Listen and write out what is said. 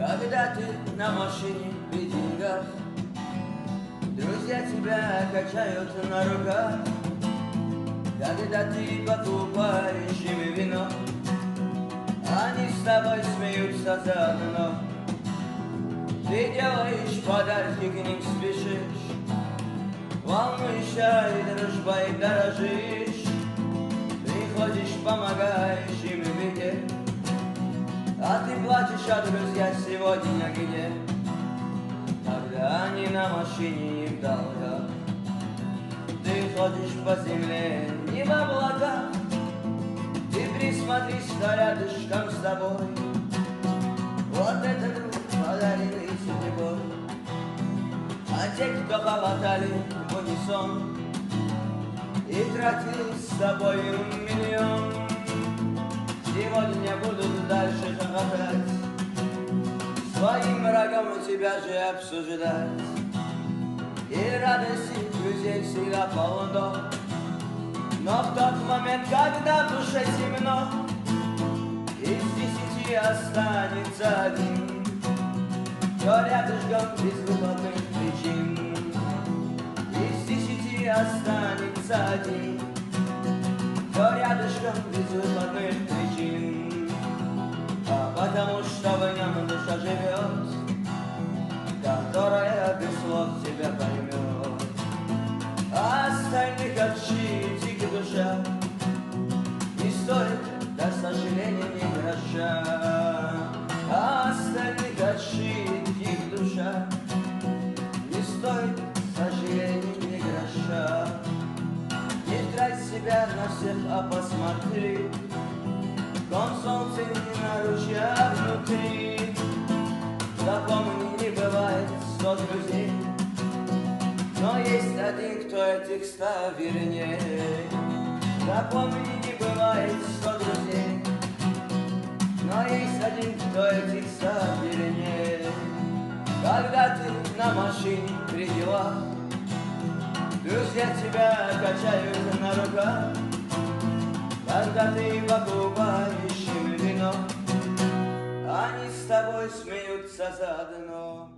Когда ты на машине при деньгах, друзья тебя качают на руках. Когда ты покупаешь им вино, они с тобой смеются заодно. Ты делаешь подарки, к ним спешишь, волнуешься и дружбой дорожишь. Приходишь, помогаешь им в беде, а ты плачешь, а друзья сегодня где? Когда они на машине и в долгах, ты ходишь по земле, не в облаках. Ты присмотрись, что рядышком с тобой вот этот друг, подаренный судьбой. А те, кто хохотали в унисон и тратили с тобой миллион, сегодня будут дальше хохотать, своим врагом тебя же обсуждать. И радости друзей всегда полно, но в тот момент, когда в душе темно, из 10 останется один, кто рядышком без выходных причин. Из 10 останется один, кто рядышком без выходных причин. А потому что в нем душа живет, которая без слов тебя поймет. А остальных отшить их душа не стоит, до сожаления, ни гроша. А остальных отшить их душа не стоит, к сожалению, ни гроша. Не трать себя на всех, а посмотри, ком солнце не наружу, а внутри. Запомни, не бывает 100 друзей, но есть один, кто этих 100 вернее. Запомни, не бывает 100 друзей, но есть один, кто этих 100 вернее. Когда ты на машине при делах, друзья тебя качают на руках. Когда ты покупаешь им вино, они с тобой смеются заодно.